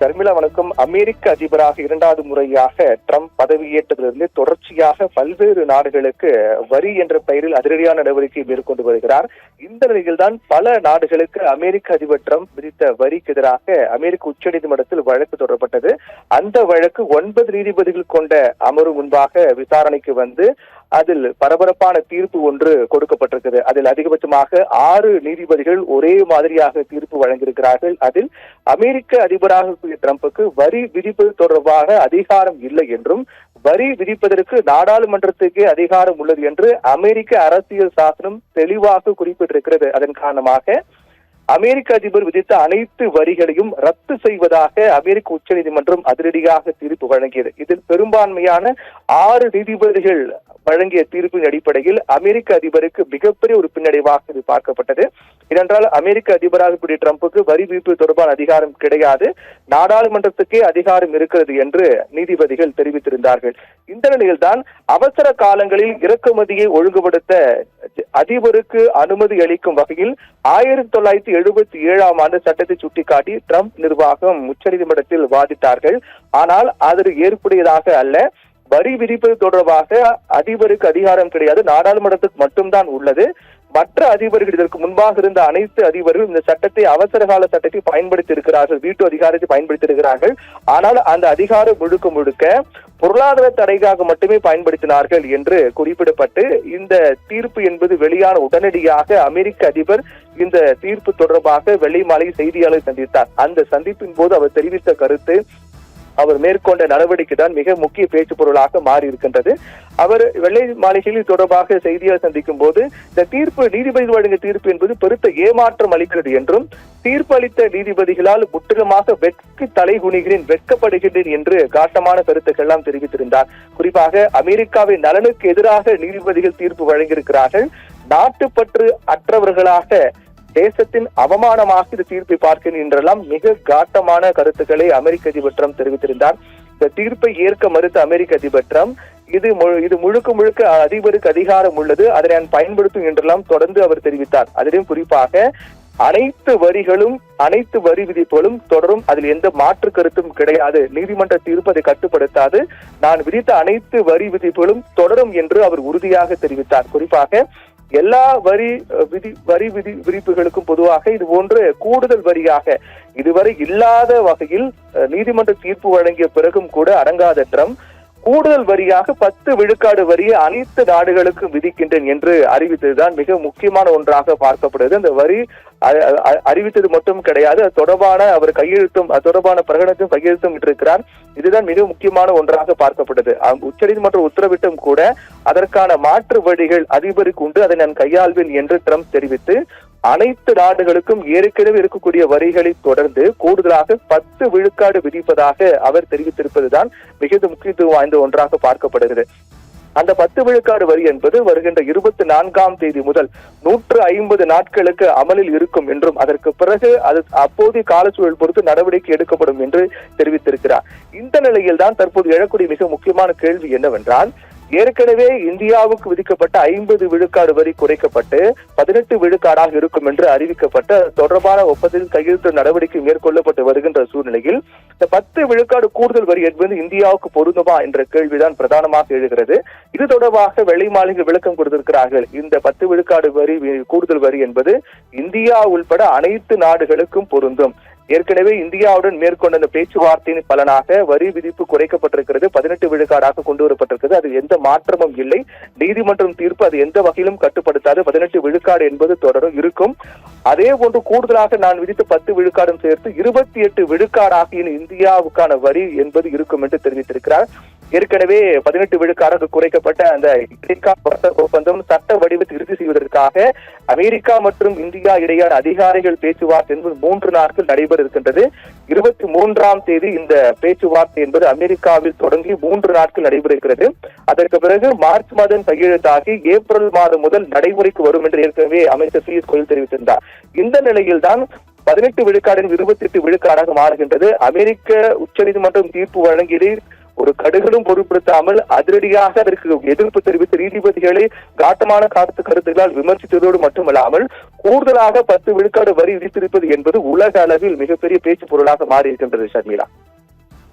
தர்மிளா வணக்கம். அமெரிக்க அதிபராக இரண்டாவது முறையாக ட்ரம்ப் பதவியேற்றதிலிருந்து தொடர்ச்சியாக பல்வேறு நாடுகளுக்கு வரி என்ற பெயரில் அதிரடியான நடவடிக்கை மேற்கொண்டு வருகிறார். இந்த நிலையில்தான் பல நாடுகளுக்கு அமெரிக்க அதிபர் ட்ரம்ப் விதித்த வரிக்கு எதிராக அமெரிக்க உச்சநீதிமன்றத்தில் வழக்கு தொடரப்பட்டது. அந்த வழக்கு 9 நீதிபதிகள் கொண்ட அமர்வு முன்பாக விசாரணைக்கு வந்து அதில் பரபரப்பான தீர்ப்பு ஒன்று கொடுக்கப்பட்டிருக்கிறது. அதில் அதிகபட்சமாக 6 நீதிபதிகள் ஒரே மாதிரியாக தீர்ப்பு வழங்கியிருக்கிறார்கள். அதில் அமெரிக்க அதிபராக ட்ரம்புக்கு வரி விதிப்பது தொடர்பாக அதிகாரம் இல்லை என்றும், வரி விதிப்பதற்கு நாடாளுமன்றத்துக்கே அதிகாரம் உள்ளது என்று அமெரிக்க அரசியல் சாசனம் தெளிவாக குறிப்பிட்டிருக்கிறது. அதன் காரணமாக அமெரிக்க அதிபர் விதித்த அனைத்து வரிகளையும் ரத்து செய்வதாக அமெரிக்க உச்சநீதிமன்றம் அதிரடியாக தீர்ப்பு வழங்கியது. இதில் பெரும்பான்மையான 6 நீதிபதிகள் வழங்கிய தீர்ப்பின் அடிப்படையில் அமெரிக்க அதிபருக்கு மிகப்பெரிய ஒரு பின்னடைவாக இது பார்க்கப்பட்டது. ஏனென்றால் அமெரிக்க அதிபராக கூடிய ட்ரம்புக்கு வரி விதிப்பு தொடர்பான அதிகாரம் கிடையாது, நாடாளுமன்றத்துக்கே அதிகாரம் இருக்கிறது என்று நீதிபதிகள் தெரிவித்திருந்தார்கள். இந்த நிலையில்தான் அவசர காலங்களில் இறக்குமதியை ஒழுங்குபடுத்த அதிபருக்கு அனுமதி அளிக்கும் வகையில் 1977ஆம் ஆண்டு சட்டத்தை சுட்டிக்காட்டி ட்ரம்ப் நிர்வாகம் உச்சநீதிமன்றத்தில் வாதிட்டார்கள். ஆனால் அது ஏற்புடையதாக அல்ல. வரி விதிப்பது தொடர்பாக அதிபருக்கு அதிகாரம் கிடையாது, நாடாளுமன்றத்துக்கு மட்டும்தான் உள்ளது. மற்ற அதிபர்கள், இதற்கு முன்பாக இருந்த அனைத்து அதிபர்கள் இந்த சட்டத்தை, அவசர கால சட்டத்தை பயன்படுத்தி இருக்கிறார்கள், வீட்டு அதிகாரத்தை பயன்படுத்தி இருக்கிறார்கள். ஆனால் அந்த அதிகாரம் முழுக்க முழுக்க பொருளாதார தடைக்காக மட்டுமே பயன்படுத்தினார்கள் என்று குறிப்பிடப்பட்டு இந்த தீர்ப்பு என்பது வெளியான உடனடியாக அமெரிக்க அதிபர் இந்த தீர்ப்பு தொடர்பாக வெள்ளை மாளிகை செய்தியாளர் சந்தித்தார். அந்த சந்திப்பின் போது அவர் தெரிவித்த கருத்து, அவர் மேற்கொண்ட நடவடிக்கை தான் மிக முக்கிய பேச்சு பொருளாக மாறி இருக்கின்றது. அவர் வெள்ளை மாளிகையில் தொடர்பாக செய்தியாளர் சந்திக்கும் போது இந்த தீர்ப்பு, நீதிபதிகள் வழங்கிய தீர்ப்பு என்பது பெருத்த ஏமாற்றம் அளிக்கிறது என்றும், தீர்ப்பு அளித்த நீதிபதிகளால் முற்றிலுமாக தலைகுனிகிறேன், வெட்கப்படுகின்றேன் என்று காட்டமான கருத்துக்கள் எல்லாம் தெரிவித்திருந்தார். குறிப்பாக அமெரிக்காவின் நலனுக்கு எதிராக நீதிபதிகள் தீர்ப்பு வழங்கியிருக்கிறார்கள், நாட்டுப்பற்று அற்றவர்களாக தேசத்தின் அவமானமாக இந்த தீர்ப்பை பார்க்கிறேன் என்றெல்லாம் மிக காட்டமான கருத்துக்களை அமெரிக்க அதிபர் ட்ரம்ப் தெரிவித்திருந்தார். இந்த தீர்ப்பை ஏற்க மறுத்த அமெரிக்க அதிபர் ட்ரம்ப் இது முழுக்க முழுக்க அதிபருக்கு அதிகாரம் உள்ளது, அதை நான் பயன்படுத்தும் என்றெல்லாம் தொடர்ந்து அவர் தெரிவித்தார். அதிலும் குறிப்பாக அனைத்து வரிகளும், அனைத்து வரி விதிப்புகளும் தொடரும், அதில் எந்த மாற்று கருத்தும் கிடையாது, நீதிமன்ற தீர்ப்பு அதை கட்டுப்படுத்தாது, நான் விதித்த அனைத்து வரி விதிப்புகளும் தொடரும் என்று அவர் உறுதியாக தெரிவித்தார். குறிப்பாக எல்லா வரி விதிப்புகளுக்கும் பொதுவாக இது போன்ற கூடுதல் வரியாக இதுவரை இல்லாத வகையில் நீதிமன்ற தீர்ப்பு வழங்கிய பிறகும் கூட அடங்காத ட்ரம்ப் கூடுதல் வரியாக 10 விழுக்காடு வரியை அனைத்து நாடுகளுக்கும் விதிக்கின்றேன் என்று அறிவித்ததுதான் மிக முக்கியமான ஒன்றாக பார்க்கப்படுகிறது. அந்த வரி அறிவித்தது மட்டும் கிடையாது, அது தொடர்பான அவர் கையெழுத்தும், அது தொடர்பான பிரகடனத்தையும் கையெழுத்தும் இருக்கிறார். இதுதான் மிக முக்கியமான ஒன்றாக பார்க்கப்பட்டது. உச்சநீதிமன்றம் உத்தரவிட்டும் கூட அதற்கான மாற்று வழிகள் அதிபருக்கு உண்டு, அதை நான் கையாள்வேன் என்று ட்ரம்ப் தெரிவித்து அனைத்து நாடுகளுக்கும் ஏற்கனவே இருக்கக்கூடிய வரிகளை தொடர்ந்து கூடுதலாக 10 விழுக்காடு விதிப்பதாக அவர் தெரிவித்திருப்பதுதான் மிக முக்கியத்துவம் வாய்ந்த ஒன்றாக பார்க்கப்படுகிறது. அந்த 10 விழுக்காடு வரி என்பது வருகின்ற 24ஆம் தேதி முதல் 150 நாட்களுக்கு அமலில் இருக்கும் என்றும், அதற்கு பிறகு அது அப்போதைய காலச்சூழல் பொறுத்து நடவடிக்கை எடுக்கப்படும் என்று தெரிவித்திருக்கிறார். இந்த நிலையில் தான் தற்போது எழக்கூடிய மிக முக்கியமான கேள்வி என்னவென்றால், ஏற்கனவே இந்தியாவுக்கு விதிக்கப்பட்ட 50 விழுக்காடு வரி குறைக்கப்பட்டு 18 விழுக்காடாக இருக்கும் என்று அறிவிக்கப்பட்ட தொடர்பான ஒப்பந்தத்தில் கையெழுத்து நடவடிக்கை மேற்கொள்ளப்பட்டு வருகின்ற சூழ்நிலையில் இந்த 10 விழுக்காடு கூடுதல் வரி என்பது இந்தியாவுக்கு பொருந்துமா என்ற கேள்விதான் பிரதானமாக எழுகிறது. இது தொடர்பாக வெள்ளை மாளிகை விளக்கம் கொடுத்திருக்கிறார்கள். இந்த 10 விழுக்காடு வரி, கூடுதல் வரி என்பது இந்தியா உள்பட அனைத்து நாடுகளுக்கும் பொருந்தும். ஏற்கனவே இந்தியாவுடன் மேற்கொண்ட அந்த பேச்சுவார்த்தையின் பலனாக வரி விதிப்பு குறைக்கப்பட்டிருக்கிறது, 18 விழுக்காடாக கொண்டு வரப்பட்டிருக்கிறது. அது எந்த மாற்றமும் இல்லை, நீதிமன்றம் தீர்ப்பு அது எந்த வகையிலும் கட்டுப்படுத்தாது, 18 விழுக்காடு என்பது தொடரும் இருக்கும். அதே போன்று கூடுதலாக நான் விதித்த 10 விழுக்காடும் சேர்த்து 28 விழுக்காடாக இந்தியாவுக்கான வரி என்பது இருக்கும் என்று தெரிவித்திருக்கிறார். ஏற்கனவே 18 விழுக்காடாக குறைக்கப்பட்ட அந்த ஒப்பந்தம் சட்ட வடிவத்தை இறுதி செய்வதற்காக அமெரிக்கா மற்றும் இந்தியா இடையான அதிகாரிகள் பேச்சுவார்த்தை என்பது 3 நாட்கள் நடைபெற இருக்கின்றது. 23ஆம் தேதி இந்த பேச்சுவார்த்தை என்பது அமெரிக்காவில் தொடங்கி 3 நாட்கள் நடைபெறுகிறது. அதற்கு பிறகு மார்ச் மாதம் கையெழுத்தாகி ஏப்ரல் மாதம் முதல் நடைமுறைக்கு வரும் என்று ஏற்கனவே அமைச்சர் பியூஷ் கோயல் தெரிவித்திருந்தார். இந்த நிலையில்தான் 18 விழுக்காடு 28 விழுக்காடாக மாறுகின்றது. அமெரிக்க உச்சநீதிமன்றம் தீர்ப்பு வழங்கியது ஒரு கடுகளும் பொருட்படுத்தாமல் அதிரடியாக அதற்கு எதிர்ப்பு தெரிவித்த நீதிபதிகளை காட்டமான கருத்துக்களால் விமர்சித்ததோடு மட்டுமல்லாமல் கூடுதலாக 10 விழுக்காடு வரி விதித்திருப்பது என்பது உலக அளவில் மிகப்பெரிய பேச்சு பொருளாக மாறி இருக்கின்றது ஷர்மிளா.